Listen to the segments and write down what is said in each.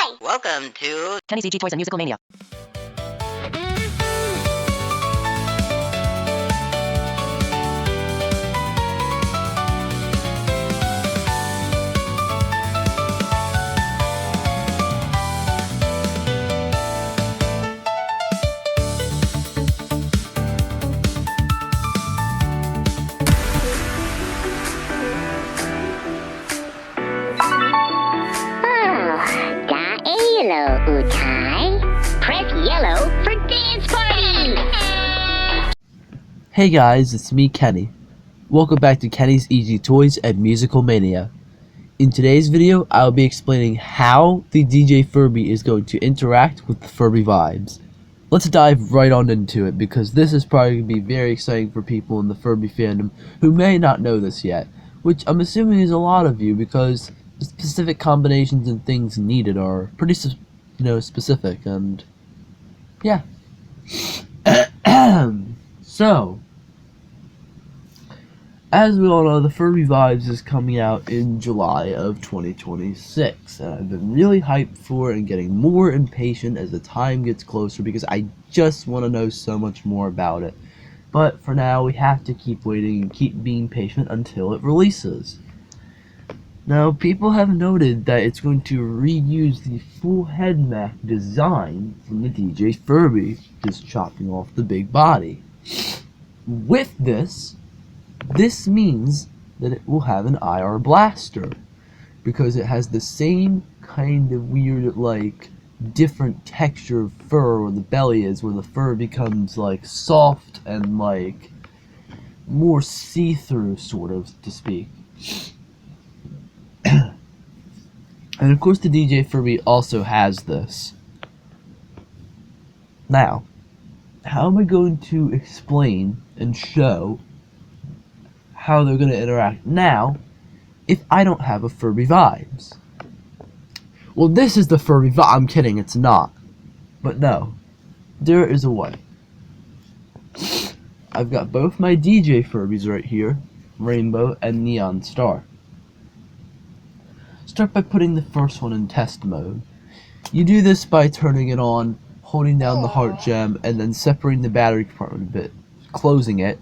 Hi! Welcome to Kenny's EG Toys and Musical Mania. Press yellow for dance party! Hey guys, it's me, Kenny. Welcome back to Kenny's EG Toys and Musical Mania. In today's video, I'll be explaining how the DJ Furby is going to interact with the Furby Vibes. Let's dive right on into it, because this is probably going to be very exciting for people in the Furby fandom who may not know this yet, which I'm assuming is a lot of you, because the specific combinations and things needed are pretty specific, and yeah. So, as we all know, the Furby Vibes is coming out in July of 2026, and I've been really hyped for it and getting more impatient as the time gets closer because I just want to know so much more about it. But for now, we have to keep waiting and keep being patient until it releases. Now, people have noted that it's going to reuse the full head mech design from the DJ Furby, just chopping off the big body. With this means that it will have an IR blaster, because it has the same kind of weird, like, different texture of fur where the belly is, where the fur becomes, like, soft and, like, more see-through, sort of, to speak. And of course the DJ Furby also has this. Now, how am I going to explain and show how they're going to interact now if I don't have a Furby Vibes? Well, this is the Furby Vibes. I'm kidding, it's not. But no, there is a way. I've got both my DJ Furbies right here, Rainbow and Neon Star. Start by putting the first one in test mode. You do this by turning it on, holding down the heart gem, and then separating the battery compartment a bit, closing it,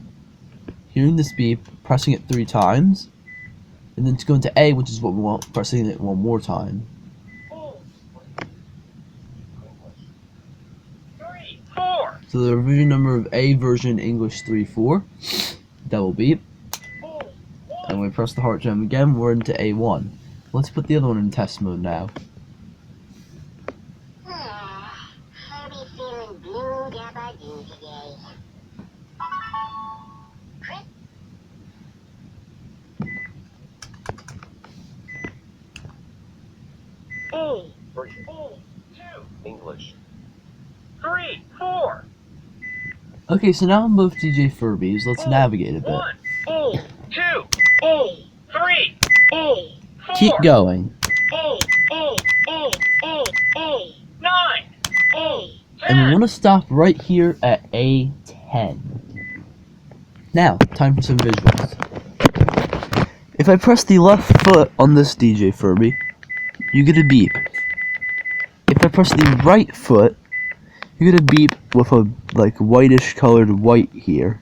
hearing this beep, pressing it 3 times, and then to go into A, which is what we want, pressing it 1 more time. 3, 4. So the revision number of A version English 3-4, double beep, and we press the heart gem again, we're into A1. Let's put the other one in test mode now. Furby feeling blue dabba doo today. A. Version. A. 2. English. 3, 4. Okay, so now on both DJ Furbies, let's navigate a bit. 1. A. 2. A. 3. A. 4. Keep going. A. 9. A. 10. And we want to stop right here at A10. Now, time for some visuals. If I press the left foot on this DJ Furby, you get a beep. If I press the right foot, you get a beep with a like whitish colored white here.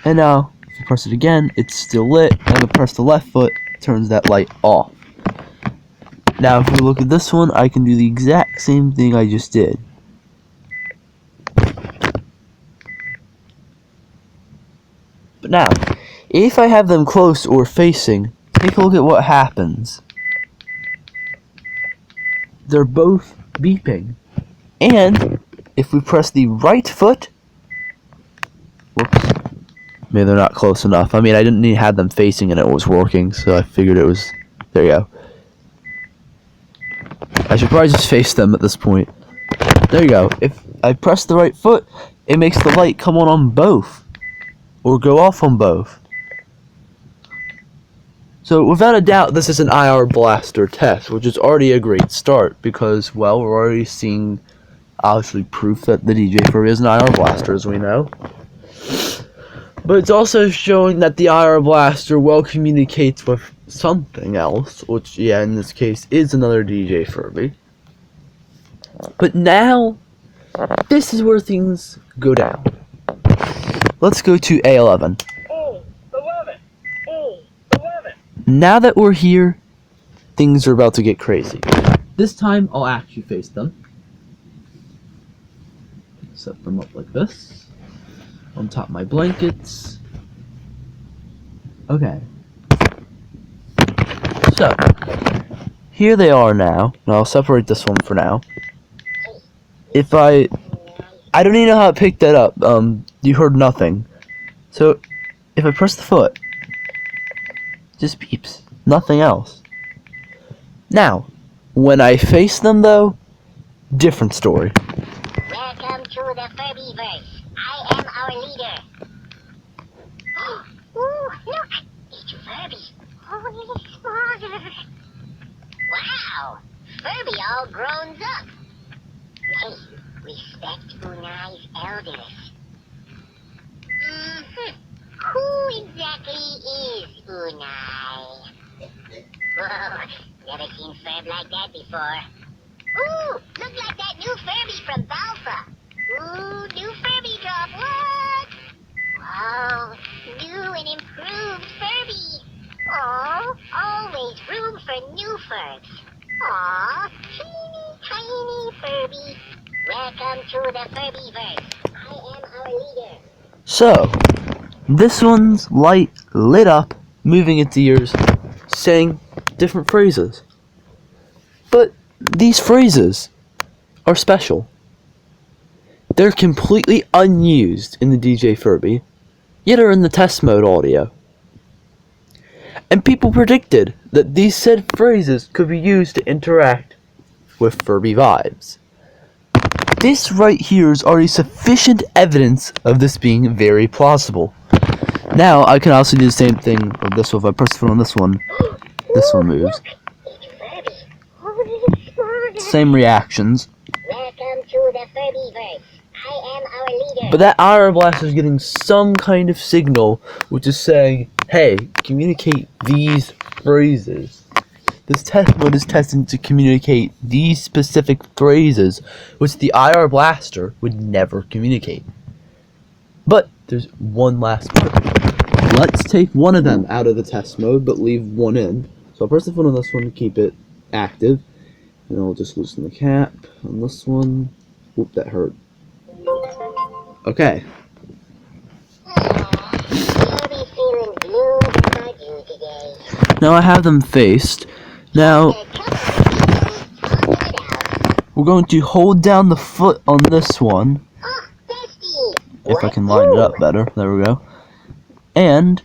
And now, if you press it again, it's still lit, and if I press the left foot, it turns that light off. Now, if we look at this one, I can do the exact same thing I just did. But now, if I have them close or facing, take a look at what happens. They're both beeping. And if we press the right foot, whoops, maybe they're not close enough. I mean, I didn't need to have them facing and it was working, so I figured it was, there you go. I should probably just face them at this point. There you go. If I press the right foot, it makes the light come on both, or go off on both. So without a doubt, this is an IR blaster test, which is already a great start because, well, we're already seeing obviously proof that the DJ Furby is an IR blaster, as we know. But it's also showing that the IR blaster well communicates with something else, which, yeah, in this case is another DJ Furby. But now, this is where things go down. Let's go to A11. A11. A11. Now that we're here, things are about to get crazy. This time, I'll actually face them. Set them up like this. On top of my blankets. Okay. So, here they are now. Now I'll separate this one for now. If I don't even know how I picked that up. You heard nothing. So, if I press the foot, just beeps. Nothing else. Now, when I face them though, different story. Welcome to the Furby Verse. I am our leader. Ooh, look! It's Furby. Oh, it's smaller. Wow! Furby all grown up. Hey, respect Unai's elders. Who exactly is Unai? Whoa, never seen Furb like that before. Ooh, look like that new Furby from Balfa. Ooh, new Furby drop, what? Wow, new and improved Furby. Aw, always room for new Furbs. Aw, teeny tiny Furby. Welcome to the Furby Verse. I am our leader. So, this one's light lit up, moving its ears, saying different phrases. But these phrases are special. They're completely unused in the DJ Furby, yet are in the test mode audio. And people predicted that these said phrases could be used to interact with Furby Vibes. This right here is already sufficient evidence of this being very plausible. Now, I can also do the same thing with this one. If I press the foot on this one moves. Same reactions. Welcome to the Furby Verse. I am our leader. But that IR Blaster is getting some kind of signal which is saying, hey, communicate these phrases. This test mode is testing to communicate these specific phrases which the IR Blaster would never communicate. But there's one last part. Let's take one of them out of the test mode but leave one in. So I'll press the foot on this one to keep it active. And I'll just loosen the cap on this one. Whoop, that hurt. Okay. Furby feeling blue about you today. Now I have them faced. Now, we're going to hold down the foot on this one. Oh, bestie. If I can line it up better. There we go. And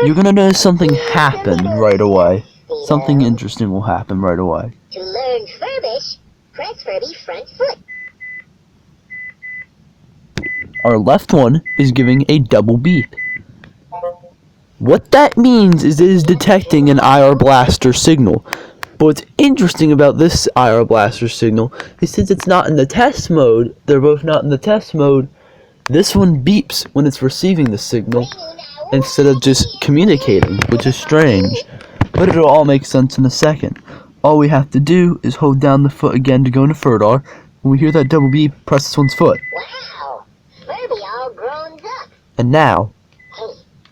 you're going to notice something happen right away. Something interesting will happen right away. To learn Furbish, press Furby front foot. Our left one is giving a double beep. What that means is it is detecting an IR Blaster signal. But what's interesting about this IR Blaster signal is since it's not in the test mode, they're both not in the test mode, this one beeps when it's receiving the signal instead of just communicating, which is strange. But it'll all make sense in a second. All we have to do is hold down the foot again to go into Furdar. When we hear that double beep, press this one's foot. Wow, Furby all grown up. And now, Hey,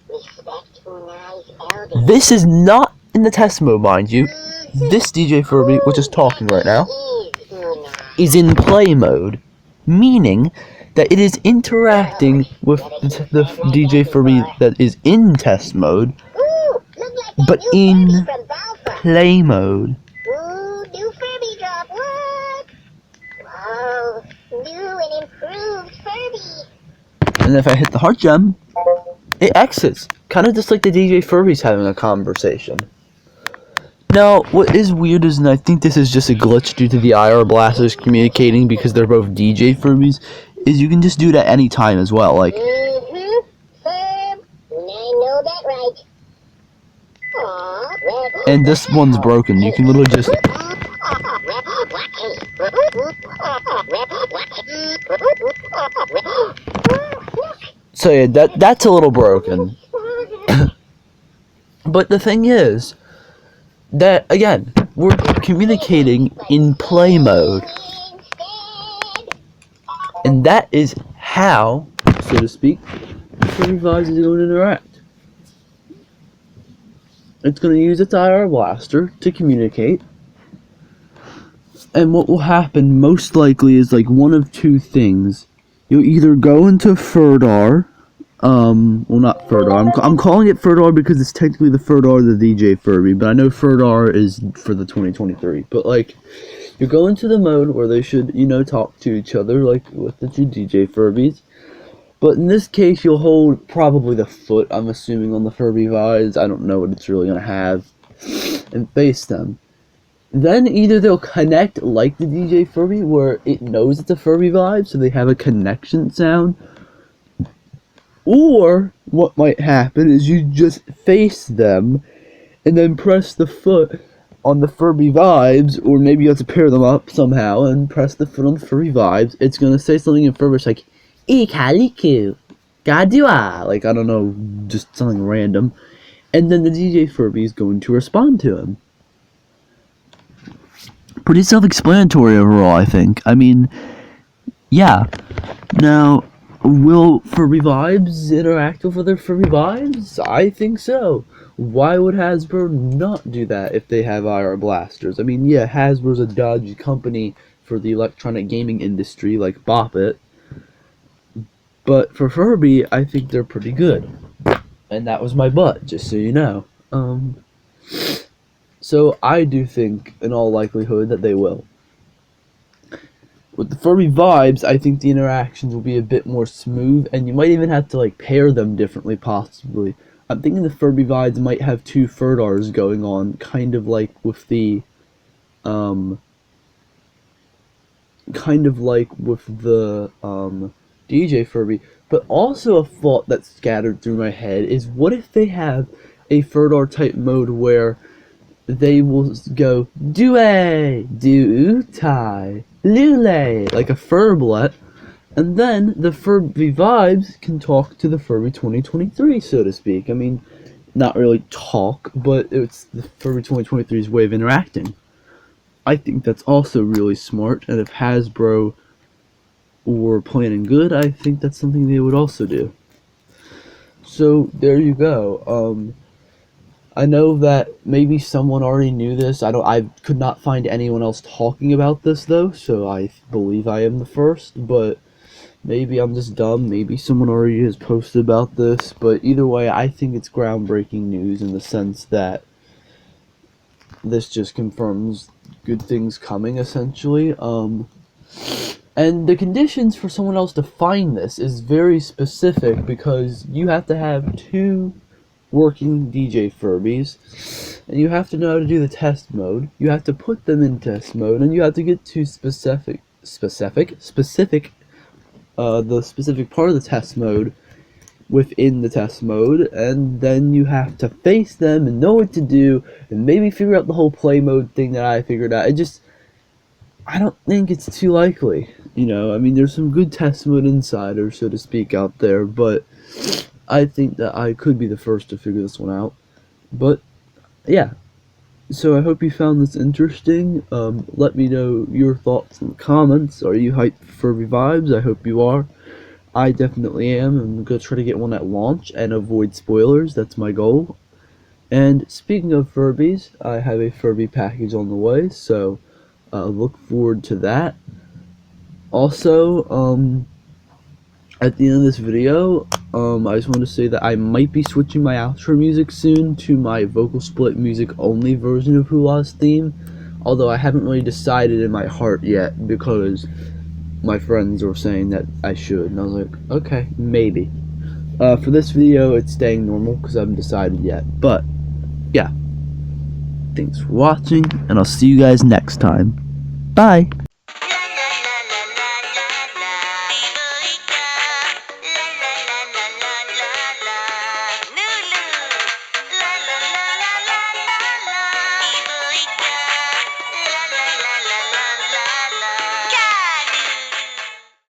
respect Unai's elders. this is not in the test mode, mind you. This DJ Furby, which is talking right now, Is Unai. is in play mode, meaning that it is interacting with the DJ Furby that is in test mode, Ooh, look like that but new in Furby from Balfa. play mode. Ooh, new Furby drop, what? Wow, new and improved Furby. And if I hit the heart gem, it exits. Kind of just like the DJ Furby's having a conversation. Now, what is weird is, and I think this is just a glitch due to the IR Blasters communicating because they're both DJ Furbies, is you can just do it at any time as well. Like, Furb, I know that right. Aww, and this one's broken. You can literally just. So yeah, that's a little broken. But the thing is that, again, we're communicating in play mode. And that is how, so to speak, Furby Vibes is going to interact. It's going to use its IR blaster to communicate. And what will happen most likely is like one of two things. You'll either go into Furdar, well, not Furdar. I'm calling it Furdar because it's technically the Furdar of the DJ Furby, but I know Furdar is for the 2023. But like, you go into the mode where they should, talk to each other, like with the two DJ Furbies. But in this case, you'll hold probably the foot, I'm assuming, on the Furby Vibes. I don't know what it's really gonna have, and face them. Then either they'll connect like the DJ Furby, where it knows it's a Furby Vibe, so they have a connection sound. Or what might happen is you just face them and then press the foot on the Furby Vibes, or maybe you have to pair them up somehow and press the foot on the Furby Vibes. It's gonna say something in Furbish like Ikaliku Gadua, like, I don't know, just something random. And then the DJ Furby is going to respond to him. Pretty self-explanatory overall, I think. I mean, yeah. Now, will Furby Vibes interact with other Furby Vibes? I think so. Why would Hasbro not do that if they have IR blasters? I mean, yeah, Hasbro's a dodgy company for the electronic gaming industry, like Bop It. But for Furby, I think they're pretty good. And that was my butt, just so you know. So I do think, in all likelihood, that they will. With the Furby Vibes, I think the interactions will be a bit more smooth, and you might even have to like pair them differently, possibly. I'm thinking the Furby Vibes might have two Furdars going on, kind of like with the, DJ Furby. But also a thought that's scattered through my head is, what if they have a Furdar type mode where they will go Due, Do Tai, Lule, like a Furblet, and then the Furby Vibes can talk to the Furby 2023, so to speak. I mean, not really talk, but it's the Furby 2023's way of interacting. I think that's also really smart, and if Hasbro were planning good, I think that's something they would also do. So, there you go. I know that maybe someone already knew this. I could not find anyone else talking about this though, so I believe I am the first, but maybe I'm just dumb, maybe someone already has posted about this, but either way, I think it's groundbreaking news in the sense that this just confirms good things coming, essentially. And the conditions for someone else to find this is very specific, because you have to have two working DJ Furbies, and you have to know how to do the test mode, you have to put them in test mode, and you have to get to the specific part of the test mode within the test mode, and then you have to face them and know what to do, and maybe figure out the whole play mode thing that I figured out. I don't think it's too likely, I mean, there's some good test mode insiders, so to speak, out there, but I think that I could be the first to figure this one out. But, yeah. So I hope you found this interesting. Let me know your thoughts in the comments. Are you hyped for Furby Vibes? I hope you are. I definitely am. I'm going to try to get one at launch and avoid spoilers. That's my goal. And speaking of Furbies, I have a Furby package on the way, so look forward to that. Also, at the end of this video, I just want to say that I might be switching my outro music soon to my vocal split music only version of Hula's theme, although I haven't really decided in my heart yet, because my friends were saying that I should, and I was like, okay, maybe. For this video, it's staying normal, because I haven't decided yet, but, yeah. Thanks for watching, and I'll see you guys next time. Bye!